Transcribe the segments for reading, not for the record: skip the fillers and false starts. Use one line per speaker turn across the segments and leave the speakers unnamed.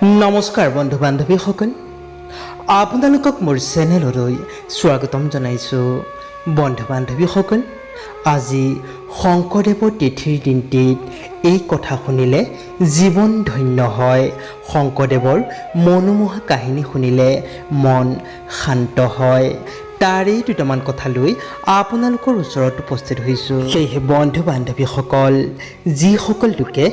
নমস্কাৰ বন্ধু বান্ধৱীসকল, আপোনালোকক মোৰ চেনেললৈ স্বাগতম জনাইছোঁ। বন্ধু বান্ধৱীসকল, আজি শংকৰদেৱৰ তিথিৰ দিনটিত এই কথা শুনিলে জীৱন ধন্য হয়। শংকৰদেৱৰ মনোমোহা কাহিনী শুনিলে মন শান্ত হয়। তাৰেই দুটামান কথা লৈ আপোনালোকৰ ওচৰত উপস্থিত হৈছোঁ। সেয়েহে বন্ধু বান্ধৱীসকল, যিসকল লোকে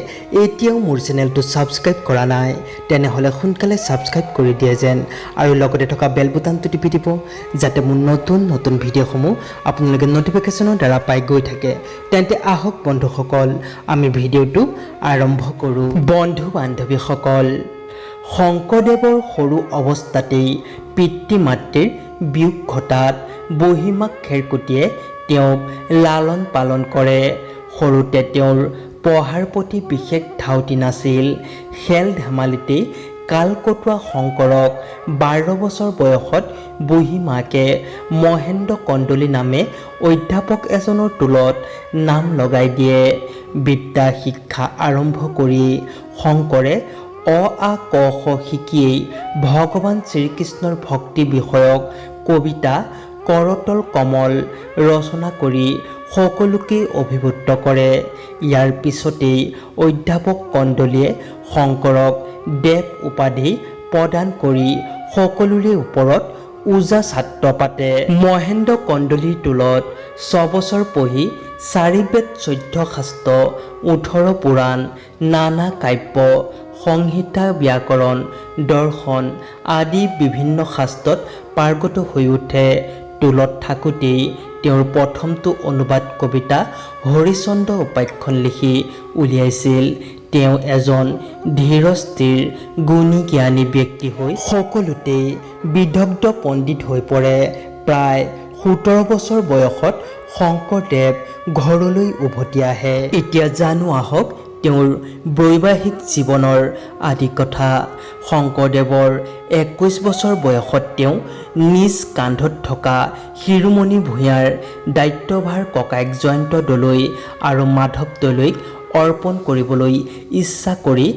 এতিয়াও মোৰ চেনেলটো ছাবস্ক্ৰাইব কৰা নাই তেনেহ'লে সোনকালে ছাবস্ক্ৰাইব কৰি দিয়ে যেন, আৰু লগতে থকা বেল বুটামটো টিপি দিব যাতে মোৰ নতুন নতুন ভিডিঅ'সমূহ আপোনালোকে ন'টিফিকেশ্যনৰ দ্বাৰা পাই গৈ থাকে। তেন্তে আহক বন্ধুসকল, আমি ভিডিঅ'টো আৰম্ভ কৰোঁ। বন্ধু বান্ধৱীসকল, শংকৰদেৱৰ সৰু অৱস্থাতেই পিতৃ মাতৃৰ বিয়োগ ঘটাত বুঢ়ীমাক খেৰকুটিয়ে তেওঁক লালন পালন কৰে। সৰুতে তেওঁৰ পঢ়াৰ প্ৰতি বিশেষ ধাউতি নাছিল। খেল ধেমালিতেই কাল কটোৱা শংকৰক 12 বছৰ বয়সত বুঢ়ীমাকে মহেন্দ্ৰ কন্দলী নামে অধ্যাপক এজনৰ টোলত নাম লগাই দিয়ে। বিদ্যা শিক্ষা আৰম্ভ কৰি শংকৰে অ আ ক খ শিকিয়েই ভগৱান শ্ৰীকৃষ্ণৰ ভক্তি বিষয়ক কবিতা কৰতল কমল ৰচনা কৰি সকলোকেই অভিভূত কৰে। ইয়াৰ পিছতেই অধ্যাপক কন্দলীয়ে শংকৰক দেৱ উপাধি প্ৰদান কৰি সকলোৰে ওপৰত ওজা ছাত্ৰ পাতে। মহেন্দ্ৰ কন্দলীৰ টোলত 6 বছৰ পঢ়ি 4 বেদ 14 শাস্ত্ৰ 18 পুৰাণ নানা কাব্য সংহিতা ব্যাকৰণ দৰ্শন আদি বিভিন্ন শাস্ত্ৰত পাৰ্গত হৈ উঠে। টোলত থাকোঁতেই তেওঁৰ প্ৰথমটো অনুবাদ কবিতা হৰিচন্দ্ৰ উপাখ্যান লিখি উলিয়াইছিল। তেওঁ এজন ধীৰস্থিৰ গুণী জ্ঞানী ব্যক্তি হৈ সকলোতেই বিদগ্ধ পণ্ডিত হৈ পৰে। প্ৰায় 17 বছৰ বয়সত শংকৰদেৱ ঘৰলৈ উভতি আহে। এতিয়া জানো আহক তেওঁৰ বৈবাহিক জীৱনৰ আদি কথা। শংকৰদেৱৰ 21 বছৰ বয়সত তেওঁ নিজ কান্ধত থকা শিৰোমণি ভূঞাৰ দায়িত্বভাৰ ককায়েক জয়ন্ত দলৈ আৰু মাধৱ দলৈক অৰ্পণ কৰিবলৈ ইচ্ছা কৰি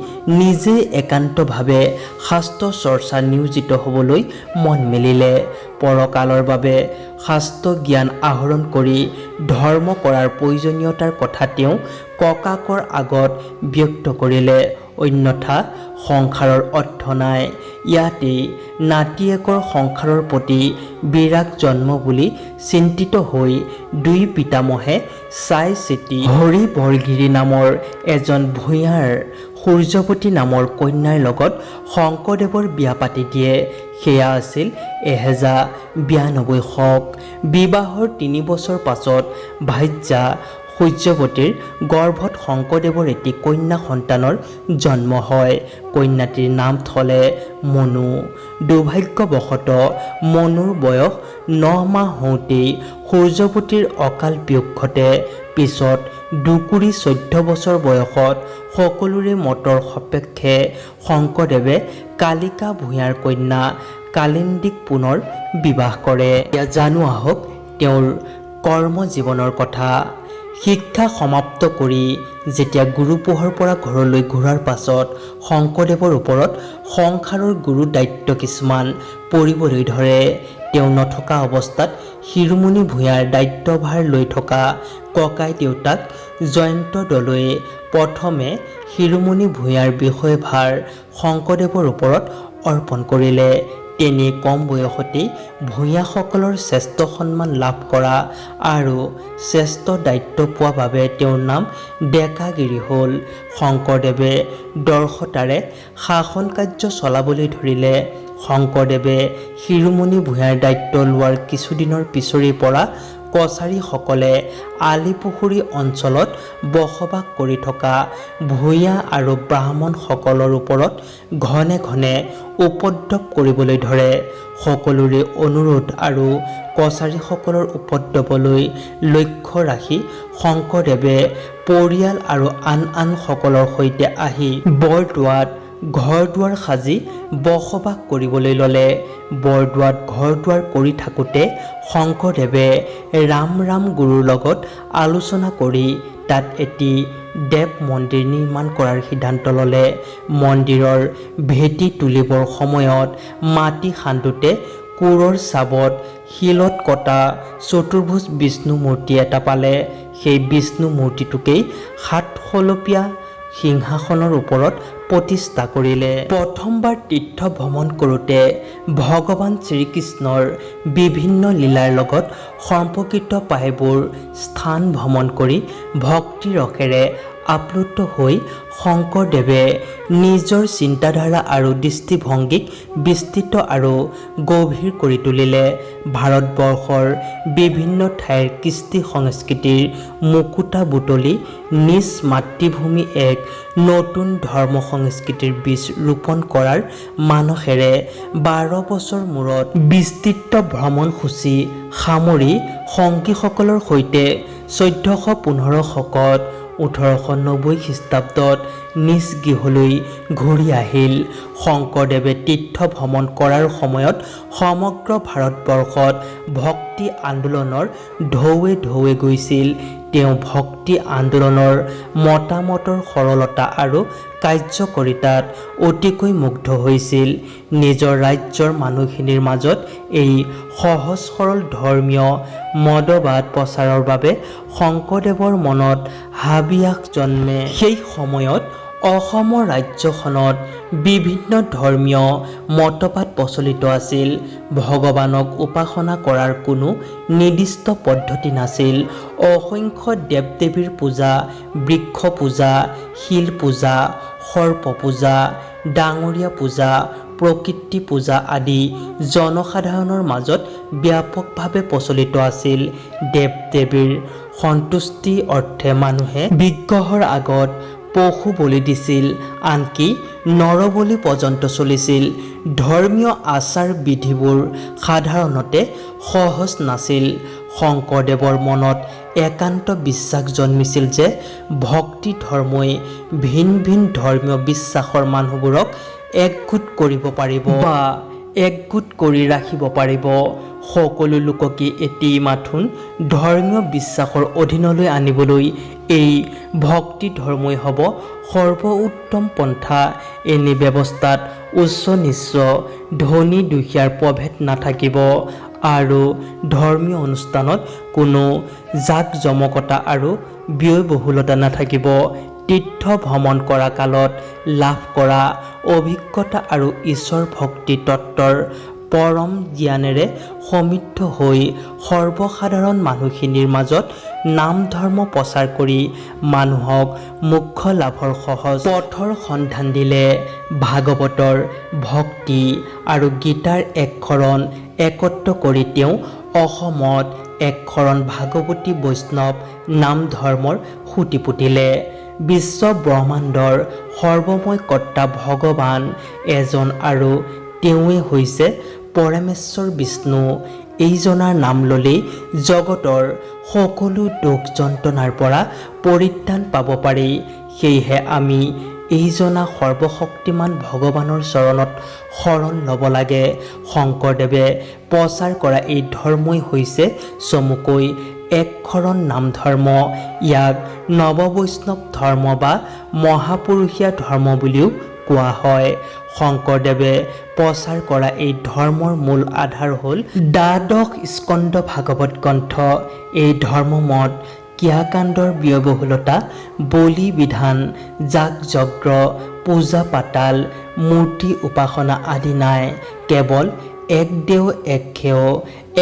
নিজে একান্তভাৱে শাস্ত্ৰ চৰ্চা নিয়োজিত হ'বলৈ মন মেলিলে। পৰকালৰ বাবে শাস্ত্ৰ জ্ঞান আহৰণ কৰি ধৰ্ম কৰাৰ প্ৰয়োজনীয়তাৰ কথা তেওঁ ককাকৰ আগত ব্যক্ত কৰিলে। অন্যথা সংসাৰৰ অৰ্থ নাই। ইয়াতেই নাতিয়েকৰ সংসাৰৰ প্ৰতি বিৰাগ জন্ম বুলি চিন্তিত হৈ দুই পিতামহে চাই চিতি হৰি বৰগিৰি নামৰ এজন ভূঞাৰ সূৰ্যৱতী নামৰ কন্যাৰ লগত শংকৰদেৱৰ বিয়া পাতি দিয়ে। সেয়া আছিল 1092 শক। বিবাহৰ 3 বছৰ পাছত ভাৰ্যা সূৰ্যৱতীৰ গৰ্ভত শংকৰদেৱৰ এটি কন্যা সন্তানৰ জন্ম হয়। কন্যাটিৰ নাম থলে মনু। দুৰ্ভাগ্যবশতঃ মনুৰ বয়স 9 মাহ হওঁতেই সূৰ্যৱতীৰ অকাল বিয়োগ ঘটে। পিছত দুকুৰি 14 বছৰ বয়সত সকলোৰে মতৰ সপক্ষে শংকৰদেৱে কালিকা ভূঞাৰ কন্যা কালিন্দীক পুনৰ বিবাহ কৰে। এতিয়া জানো আহক তেওঁৰ কৰ্ম জীৱনৰ কথা। শিক্ষা সমাপ্ত কৰি যেতিয়া গুৰুপোহৰ পৰা ঘৰলৈ ঘূৰাৰ পাছত শংকৰদেৱৰ ওপৰত সংসাৰৰ গুৰু দায়িত্ব কিছুমান পৰিবলৈ ধৰে। তেওঁ নথকা অৱস্থাত শিৰোমণি ভূঞাৰ দায়িত্বভাৰ লৈ থকা ককাই দেউতাক জয়ন্ত দলৈয়ে প্ৰথমে শিৰোমণি ভূঞাৰ বিষয়ভাৰ শংকৰদেৱৰ ওপৰত অৰ্পণ কৰিলে। তেনে কম বয়সতেই ভূঞাসকলৰ শ্ৰেষ্ঠ সন্মান লাভ কৰা আৰু শ্ৰেষ্ঠ দায়িত্ব পোৱা বাবে তেওঁৰ নাম ডেকাগিৰি হ'ল। শংকৰদেৱে দৰ্শতাৰে শাসন কাৰ্য চলাবলৈ ধৰিলে। শংকৰদেৱে শিৰোমণি ভূঞাৰ দায়িত্ব লোৱাৰ কিছুদিনৰ পিছৰে পৰা কছাৰীসকলে আলিপুখুৰী অঞ্চলত বসবাস কৰি থকা ভূঞা আৰু ব্ৰাহ্মণসকলৰ ওপৰত ঘনে ঘনে উপদ্ৰৱ কৰিবলৈ ধৰে। সকলোৰে অনুৰোধ আৰু কছাৰীসকলৰ উপদ্ৰৱলৈ লক্ষ্য ৰাখি শংকৰদেৱে পৰিয়াল আৰু আন সকলৰ সৈতে আহি বৰদোৱাত ঘৰ দুৱাৰ সাজি বসবাস কৰিবলৈ ল'লে। বৰদোৱাত ঘৰ দুৱাৰ কৰি থাকোঁতে শংকৰদেৱে ৰাম গুৰুৰ লগত আলোচনা কৰি তাত এটি দেৱ মন্দিৰ নিৰ্মাণ কৰাৰ সিদ্ধান্ত ল'লে। মন্দিৰৰ ভেটি তুলিবৰ সময়ত মাটি খান্দোতে কোৰৰ চাবত শিলত কটা চতুৰ্ভুজ বিষ্ণু মূৰ্তি এটা পালে। সেই বিষ্ণু মূৰ্তিটোকেই 7 খলপীয়া সিংহাসনৰ ওপৰত প্ৰতিষ্ঠা কৰিলে। প্ৰথমবাৰ তীৰ্থ ভ্ৰমণ কৰোঁতে ভগৱান শ্ৰীকৃষ্ণৰ বিভিন্ন লীলাৰ লগত সম্পৰ্কিত প্ৰায়বোৰ স্থান ভ্ৰমণ কৰি ভক্তি ৰসেৰে আপ্লুত হৈ শংকৰদেৱে নিজৰ চিন্তাধাৰা আৰু দৃষ্টিভংগীক বিস্তৃত আৰু গভীৰ কৰি তুলিলে। ভাৰতবৰ্ষৰ বিভিন্ন ঠাইৰ কৃষ্টি সংস্কৃতিৰ মুকুতা বুটলি নিজ মাতৃভূমি এক নতুন ধৰ্ম সংস্কৃতিৰ বীজ ৰোপণ কৰাৰ মানসেৰে 12 বছৰ মূৰত বিস্তৃত ভ্ৰমণসূচী সামৰি সংগীসকলৰ সৈতে 1415 শকত 1890 খ্ৰীষ্টাব্দত নিজ গৃহলৈ ঘূৰি আহিল। শংকৰদেৱে তীৰ্থ ভ্ৰমণ কৰাৰ সময়ত সমগ্ৰ ভাৰতবৰ্ষত ভক্তি আন্দোলনৰ ঢৌৱে ঢৌৱে গৈছিল। তেওঁ ভক্তি আন্দোলনৰ মতামতৰ সৰলতা আৰু কাৰ্যকৰীতাত অতিকৈ মুগ্ধ হৈছিল। নিজৰ ৰাজ্যৰ মানুহখিনিৰ মাজত এই সহজ সৰল ধৰ্মীয় মতবাদ প্ৰচাৰৰ বাবে শংকৰদেৱৰ মনত হাবিয়াস জন্মে। সেই সময়ত অসমৰ ৰাজ্যখনত বিভিন্ন ধৰ্মীয় মতবাদ প্ৰচলিত আছিল। ভগৱানক উপাসনা কৰাৰ কোনো নিৰ্দিষ্ট পদ্ধতি নাছিল। অসংখ্য দেৱ দেৱীৰ পূজা, বৃক্ষ পূজা, শিল পূজা, সৰ্প পূজা, ডাঙৰীয়া পূজা, প্ৰকৃতি পূজা আদি জনসাধাৰণৰ মাজত ব্যাপকভাৱে প্ৰচলিত আছিল। দেৱ দেৱীৰ সন্তুষ্টি অৰ্থে মানুহে বিগ্ৰহৰ আগত পশু বলি দিছিল, আনকি নৰবলি পৰ্যন্ত চলিছিল। ধৰ্মীয় আচাৰ বিধিবোৰ সাধাৰণতে সহজ নাছিল। শংকৰদেৱৰ মনত একান্ত বিশ্বাস জন্মিছিল যে ভক্তি ধৰ্মই ভিন ভিন ধৰ্মীয় বিশ্বাসৰ মানুহবোৰক একগোট কৰিব পাৰিব বা একগোট কৰি ৰাখিব পাৰিব। সকলো লোককে এটি মাথোন ধৰ্মীয় বিশ্বাসৰ অধীনলৈ আনিবলৈ এই ভক্তি ধৰ্মই হ'ব সৰ্বোত্তম পন্থা। এনে ব্যৱস্থাত উচ্চ নিচ্চ, ধনী দুখীয়াৰ প্ৰভেদ নাথাকিব আৰু ধৰ্মীয় অনুষ্ঠানত কোনো জাক-জমকতা আৰু ব্যয়বহুলতা নাথাকিব। তীৰ্থ ভ্ৰমণ কৰা কালত লাভ কৰা অভিজ্ঞতা আৰু ঈশ্বৰ ভক্তি তত্ত্বৰ পৰম জ্ঞানেৰে সমৃদ্ধ হৈ সৰ্বসাধাৰণ মানুহখিনিৰ মাজত নাম ধৰ্ম প্ৰচাৰ কৰি মানুহক মোক্ষ লাভৰ সহজ পথৰ সন্ধান দিলে। ভাগৱতৰ ভক্তি আৰু গীতাৰ একশৰণ একত্ৰ কৰি তেওঁ অসমত একশৰণ ভাগৱতী বৈষ্ণৱ নাম ধৰ্মৰ সুঁতি পুতিলে। বিশ্ব ব্ৰহ্মাণ্ডৰ সৰ্বময় কৰ্তা ভগৱান এজন আৰু তেওঁৱেই হৈছে পৰমেশ্বৰ বিষ্ণু। এইজনাৰ নাম ল'লেই জগতৰ সকলো দুখ যন্ত্ৰণাৰ পৰা পৰিত্ৰাণ পাব পাৰি। সেয়েহে আমি এইজনা সৰ্বশক্তিমান ভগৱানৰ চৰণত শৰণ ল'ব লাগে। শংকৰদেৱে প্ৰচাৰ কৰা এই ধৰ্মই হৈছে চমুকৈ একশৰণ নাম ধৰ্ম। ইয়াক নৱবৈষ্ণৱ ধৰ্ম বা মহাপুৰুষীয়া ধৰ্ম বুলিও কোৱা হয়। শংকৰদেৱে প্ৰচাৰ কৰা এই ধৰ্মৰ মূল আধাৰ হ'ল দ্বাদশ স্কন্ধ ভাগৱত গ্ৰন্থ। এই ধৰ্মমত ক্ৰিয়াকাণ্ডৰ ব্যয়বহুলতা, বলি বিধান, যাগ-যজ্ঞ, পূজা পাতাল, মূৰ্তি উপাসনা আদি নাই। কেৱল এক দেও এক খেও,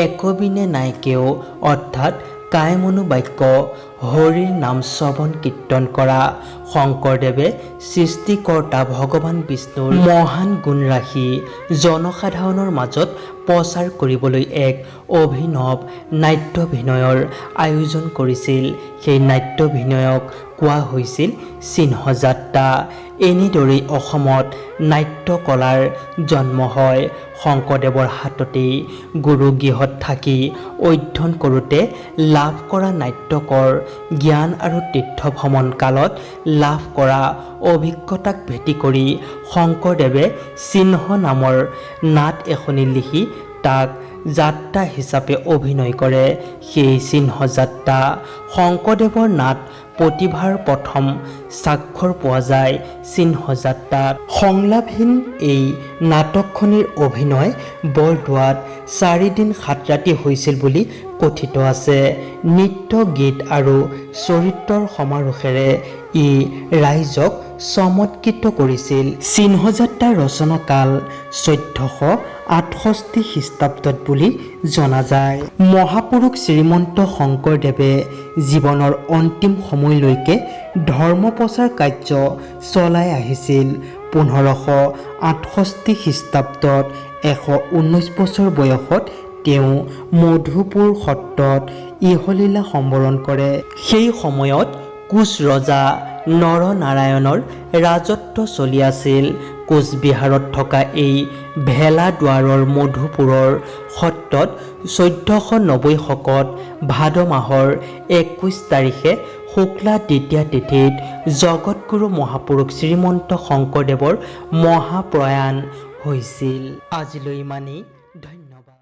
একবিনে নাই কেও, অৰ্থাৎ কায়মনো বাক্য হৰিৰ নাম শ্ৰৱণ কীৰ্তন কৰা। শংকৰদেৱে সৃষ্টিকৰ্তা ভগৱান বিষ্ণুৰ মহান গুণ ৰাশি জনসাধাৰণৰ মাজত প্ৰচাৰ কৰিবলৈ এক অভিনৱ নাট্যাভিনয়ৰ আয়োজন কৰিছিল। সেই নাট্যাভিনয়ক কোৱা হৈছিল সিংহযাত্ৰা। এনেদৰেই অসমত নাট্যকলাৰ জন্ম হয়। শংকৰদেৱৰ হাততেই গুৰুগৃহত থাকি অধ্যয়ন কৰোঁতে লাভ কৰা নাট্যকৰ জ্ঞান আৰু তীৰ্থ ভ্ৰমণ কালত লাভ কৰা অভিজ্ঞতাক ভেটি কৰি শংকৰদেৱে সিংহ নামৰ নাট এখনি লিখি তাক যাত্ৰা হিচাপে অভিনয় কৰে। সেই সিংহযাত্ৰা শংকৰদেৱৰ নাট প্ৰতিভাৰ প্ৰথম স্বাক্ষৰ পোৱা যায় চিহ্নযাত্ৰাত। সংলাপহীন এই নাটকখনিৰ অভিনয় বৰদোৱাত 4 দিন 7 ৰাতি হৈছিল বুলি কথিত আছে। নৃত্য, গীত আৰু চৰিত্ৰৰ সমাৰোহেৰে ই ৰাইজক চমৎকৃত কৰিছিল। চিহ্নযাত্ৰাৰ ৰচনা কাল 1468 খ্ৰীষ্টাব্দত বুলি জনা যায়। মহাপুৰুষ শ্ৰীমন্ত শংকৰদেৱে জীৱনৰ অন্তিম সময়লৈকে ধৰ্ম প্ৰচাৰ কাৰ্য চলাই আহিছিল। 1568 খ্ৰীষ্টাব্দত 119 বছৰ বয়সত তেওঁ মধুপুৰ সত্ৰত ইহলীলা সম্বৰণ কৰে। সেই সময়ত কোচ ৰজা নৰনাৰায়ণৰ ৰাজত্ব চলি আছিল। কোচবিহাৰত থকা এই ভেলা দুৱাৰৰ মধুপুৰৰ সত্ৰত 1490 শকত ভাদ মাহৰ 21 তাৰিখে শুক্লা দ্বিতীয়া তিথিত জগতগুৰু মহাপুৰুষ শ্ৰীমন্ত শংকৰদেৱৰ মহাপ্ৰয়াণ হৈছিল। আজিলৈ ইমানেই।